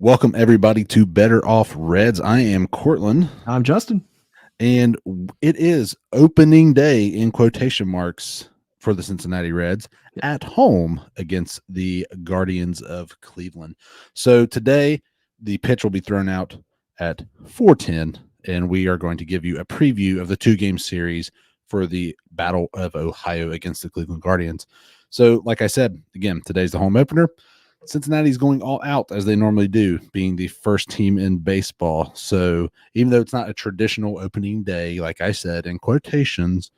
Welcome everybody to Better Off Reds. I am Cortland, I'm Justin. and it is opening day in quotation marks for the Cincinnati Reds at home against the Guardians of Cleveland. So today the pitch will be thrown out at 4:10, and we are going to give you a preview of the two-game series for the Battle of Ohio against the Cleveland Guardians. So, like I said, again, today's the home opener. Cincinnati's going all out as they normally do, being the first team in baseball. So even though it's not a traditional opening day, like I said, in quotations,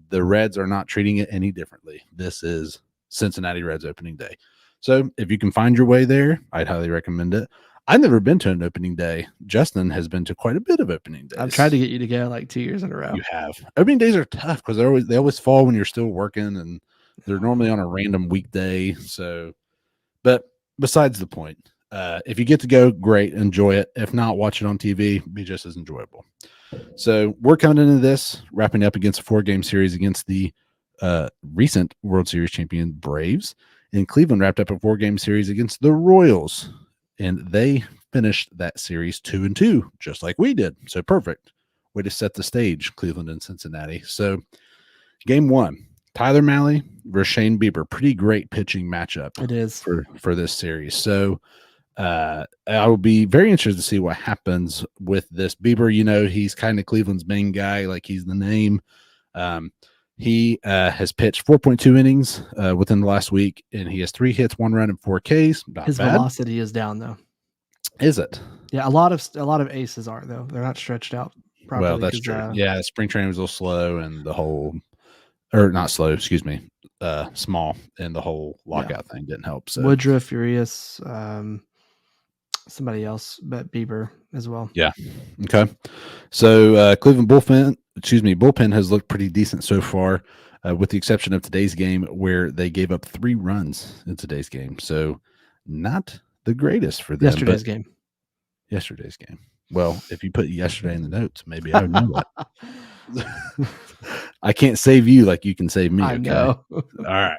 the Reds are not treating it any differently. This is Cincinnati Reds opening day. So if you can find your way there, I'd highly recommend it. I've never been to an opening day. Justin has been to quite a bit of opening days. I've tried to get you to go like 2 years in a row. You have. Opening days are tough because they always fall when you're still working, and they're normally on a random weekday. So, but besides the point, if you get to go, great, enjoy it. If not, watch it on TV, be just as enjoyable. So we're coming into this, wrapping up against a 4-game series against the recent World Series champion Braves. And Cleveland wrapped up a 4-game series against the Royals, and they finished that series 2-2, just like we did. So perfect way to set the stage, Cleveland and Cincinnati. So game one, Tyler Mahle versus Shane Bieber. Pretty great pitching matchup. It is for this series. So I will be very interested to see what happens with this. Bieber, you know, he's kind of Cleveland's main guy. Like, he's the name. He has pitched 4.2 innings within the last week, and he has 3 hits, 1 run, and 4 Ks. Not his bad. velocity is down though. Is it? Yeah, a lot of aces are though. They're not stretched out properly. Well, that's true. Yeah, spring training was a little slow, and the whole, or not slow, excuse me, small, and the whole lockout thing didn't help. So Woodruff, Furious, somebody else, but Bieber as well. Yeah. Okay. So Cleveland bullpen has looked pretty decent so far, with the exception of today's game where they gave up 3 runs in today's game. So not the greatest for them. Yesterday's game. Well, if you put yesterday in the notes, maybe I would know that. I can't save you like you can save me. I know. All right.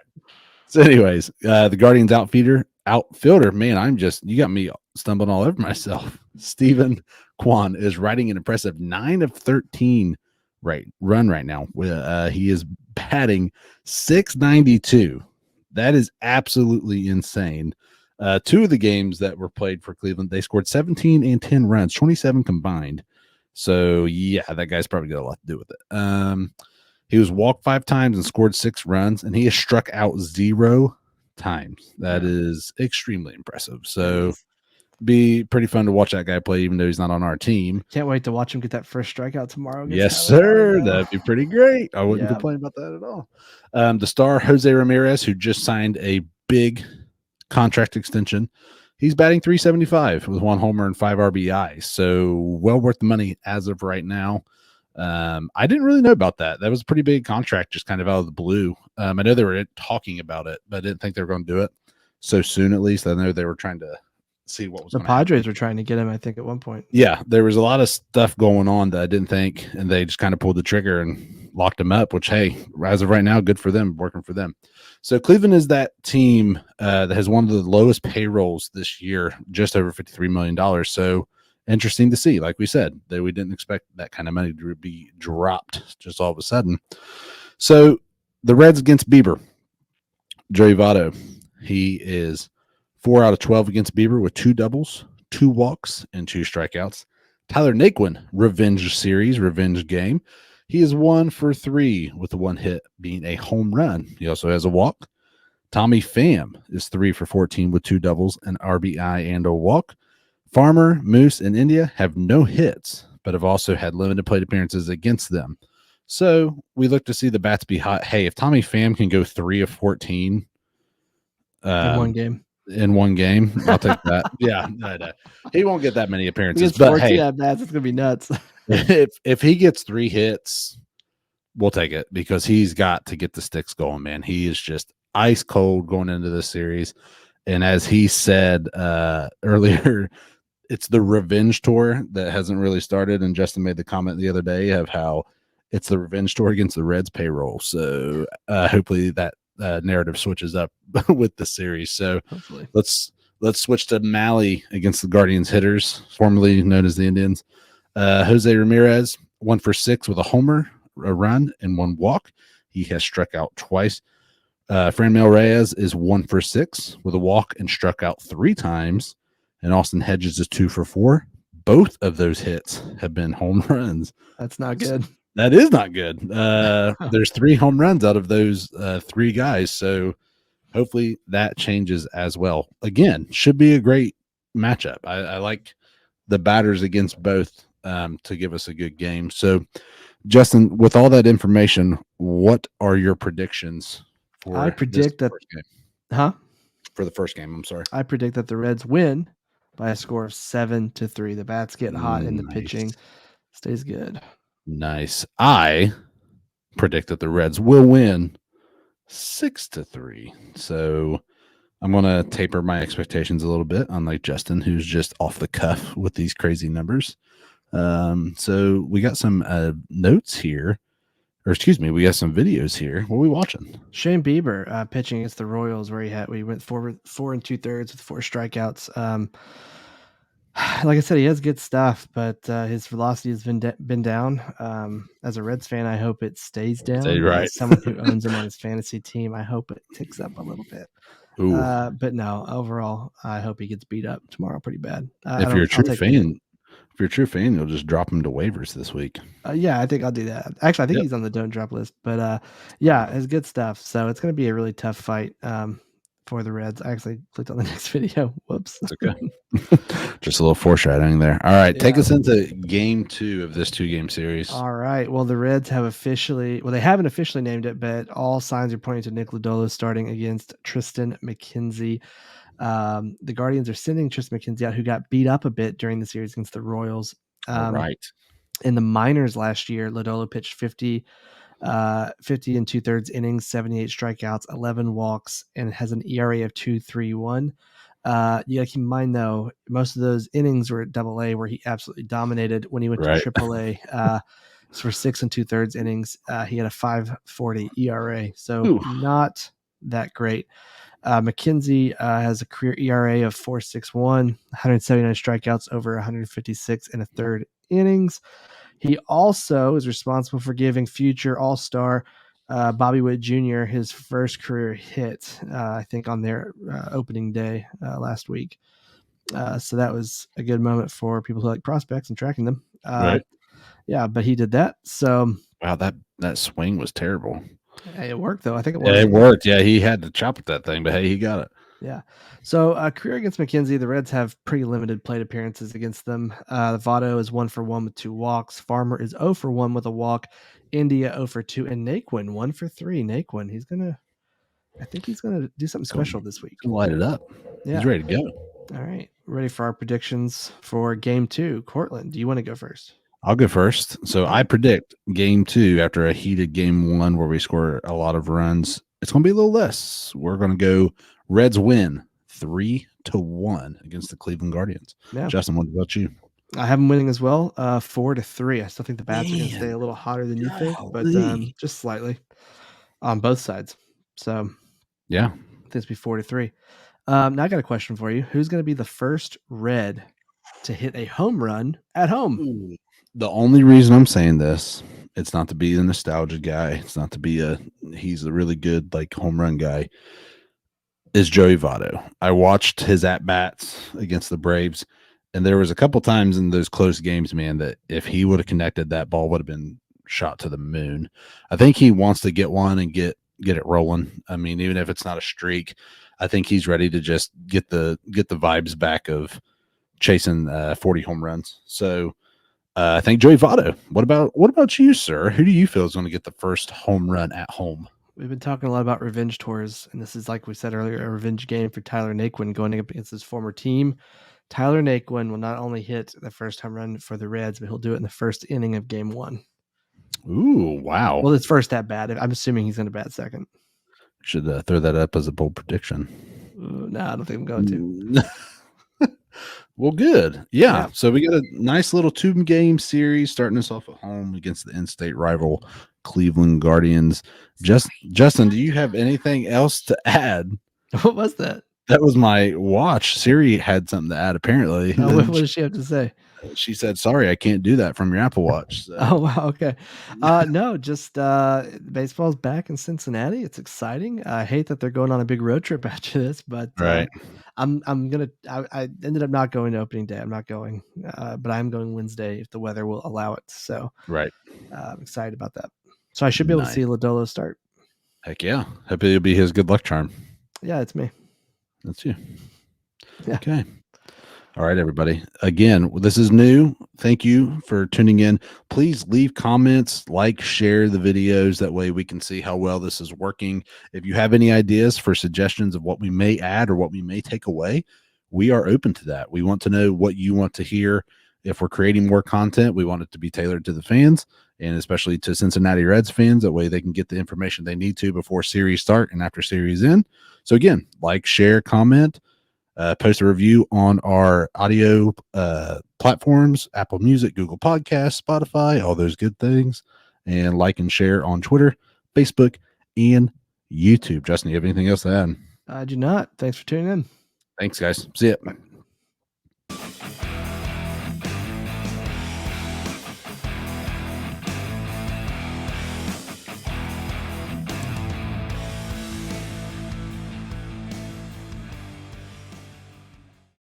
So anyways, the Guardians outfielder, man, you got me stumbling all over myself. Stephen Kwan is riding an impressive 9 of 13 run right now. He is batting .692. That is absolutely insane. 2 of the games that were played for Cleveland, they scored 17 and 10 runs, 27 combined. So yeah, that guy's probably got a lot to do with it. He was walked 5 times and scored 6 runs, and he has struck out 0 times. That is extremely impressive. So be pretty fun to watch that guy play, even though he's not on our team. Can't wait to watch him get that first strikeout tomorrow. Yes, sir. That'd be pretty great. I wouldn't complain about that at all. The star Jose Ramirez, who just signed a big contract extension, he's batting .375 with 1 homer and 5 RBIs. So well worth the money as of right now. I didn't really know about that. That was a pretty big contract, just kind of out of the blue. I know they were talking about it, but I didn't think they were going to do it so soon. At least I know they were trying to see what was the Padres were trying to get him, I think, at one point. Yeah, there was a lot of stuff going on that I didn't think, and they just kind of pulled the trigger and locked him up, which, hey, as of right now, good for them, working for them. So Cleveland is that team that has one of the lowest payrolls this year, just over $53 million. So interesting to see. Like we said, that we didn't expect that kind of money to be dropped just all of a sudden. So the Reds against Bieber, Joey Votto, he is 4 out of 12 against Bieber with 2 doubles, 2 walks, and 2 strikeouts. Tyler Naquin, revenge game. He is 1 for 3 with the 1 hit being a home run. He also has a walk. Tommy Pham is 3 for 14 with 2 doubles, an RBI, and a walk. Farmer, Moose, and India have no hits, but have also had limited plate appearances against them. So we look to see the bats be hot. Hey, if Tommy Pham can go 3 of 14 in one game, I'll take that. Yeah, no. He won't get that many appearances, but hey, at-bats, it's gonna be nuts. if he gets 3 hits, we'll take it, because he's got to get the sticks going, man. He is just ice cold going into this series, and as he said earlier, it's the revenge tour that hasn't really started. And Justin made the comment the other day of how it's the revenge tour against the Reds payroll. So hopefully that narrative switches up with the series. So hopefully. let's Let's switch to Mally against the Guardians hitters, formerly known as the Indians. Jose Ramirez, 1-for-6 with a homer, a run, and 1 walk. He has struck out twice. Franmil Reyes is 1-for-6 with a walk and struck out 3 times. And Austin Hedges is 2-for-4. Both of those hits have been home runs. That's not good. That is not good. There's 3 home runs out of those 3 guys. So hopefully that changes as well. Again, should be a great matchup. I like the batters against both to give us a good game. So, Justin, with all that information, what are your predictions for I predict that first game? Huh? For the first game, I'm sorry. I predict that the Reds win by a score of 7-3. The bats get hot and the pitching stays good. Nice. I predict that the Reds will win 6-3. So I'm going to taper my expectations a little bit, unlike Justin, who's just off the cuff with these crazy numbers. So we got some notes here, or excuse me, we got some videos here. What are we watching? Shane Bieber pitching against the Royals, where he went 4 2/3 with 4 strikeouts. Like I said, he has good stuff, but his velocity has been down. As a Reds fan, I hope it stays down. Right. As someone who owns him on his fantasy team, I hope it ticks up a little bit. But no, overall, I hope he gets beat up tomorrow pretty bad. If you're a true fan, you'll just drop him to waivers this week. Yeah, I think I'll do that. Actually, I think he's on the don't drop list. But yeah, it's good stuff. So it's going to be a really tough fight for the Reds. I actually clicked on the next video. Whoops. It's okay. Just a little foreshadowing there. All right, take us into game 2 of this 2-game series. All right. Well, the Reds have they haven't officially named it, but all signs are pointing to Nick Lodolo starting against Tristan McKenzie. The Guardians are sending Tristan McKenzie out, who got beat up a bit during the series against the Royals. All right. In the minors last year, Lodolo pitched 50 2/3 innings, 78 strikeouts, 11 walks, and has an ERA of 2.31. You got to keep in mind, though, most of those innings were at AA, where he absolutely dominated. When he went to AAA, for 6 2/3 innings, he had a 5.40 ERA, so not that great. McKenzie has a career ERA of 4.61, 179 strikeouts over 156 and a third innings. He also is responsible for giving future All-Star Bobby Witt Jr. his first career hit, I think on their opening day last week. So that was a good moment for people who like prospects and tracking them. Right. Yeah, but he did that. So wow, that swing was terrible. Hey, it worked, though. I think it worked. Yeah, it worked. Yeah, he had to chop at that thing, but hey, he got it. Yeah. So career against McKenzie, the Reds have pretty limited plate appearances against them. Votto is 1-for-1 with 2 walks. Farmer is 0-for-1 with a walk. India 0-for-2, and Naquin 1-for-3. Naquin, I think he's gonna do something special this week. Light it up. Yeah. He's ready to go. All right. Ready for our predictions for game 2. Cortland, do you want to go first? I'll go first. So I predict game 2, after a heated game 1 where we score a lot of runs, it's going to be a little less. We're going to go Reds win 3-1 against the Cleveland Guardians. Yeah. Justin, what about you? I have them winning as well, 4-3. I still think the bats are going to stay a little hotter than you think, but just slightly on both sides. So yeah, I think it's be 4-3. Now I got a question for you. Who's going to be the first Red to hit a home run at home? The only reason I'm saying this, it's not to be a nostalgia guy. It's not to be he's a really good home run guy, is Joey Votto. I watched his at-bats against the Braves, and there was a couple times in those close games, man, that if he would have connected, that ball would have been shot to the moon. I think he wants to get one and get it rolling. I mean, even if it's not a streak, I think he's ready to just get the vibes back of chasing 40 home runs. So I think Joey Votto. What about you, sir? Who do you feel is going to get the first home run at home? We've been talking a lot about revenge tours, and this is, like we said earlier, a revenge game for Tyler Naquin going up against his former team. Tyler Naquin will not only hit the first home run for the Reds, but he'll do it in the first inning of game 1. Ooh, wow. Well, it's first at bat. I'm assuming he's going to bat second. Should throw that up as a bold prediction. No, I don't think I'm going to. Well, good. Yeah. So we got a nice little 2-game series starting us off at home against the in-state rival Cleveland Guardians. Justin, do you have anything else to add? What was that? That was my watch. Siri had something to add apparently. What does she have to say? She said, "Sorry, I can't do that from your Apple Watch." So. Oh, wow, okay. No, just baseball's back in Cincinnati. It's exciting. I hate that they're going on a big road trip after this, but Right. I'm gonna. I ended up not going to opening day. I'm not going, but I'm going Wednesday if the weather will allow it. So Right. I'm excited about that. So I should be able to Nice. see Lodolo start. Heck yeah. Hope it'll be his good luck charm. Yeah, it's me. That's you. Yeah. Okay. All right, everybody. Again, this is new. Thank you for tuning in. Please leave comments, like, share the videos. That way we can see how well this is working. If you have any ideas for suggestions of what we may add or what we may take away, we are open to that. We want to know what you want to hear. If we're creating more content, we want it to be tailored to the fans and especially to Cincinnati Reds fans. That way they can get the information they need to before series start and after series end. So again, like, share, comment. Post a review on our audio platforms, Apple Music, Google Podcasts, Spotify, all those good things. And like and share on Twitter, Facebook, and YouTube. Justin, you have anything else to add? I do not. Thanks for tuning in. Thanks, guys. See ya.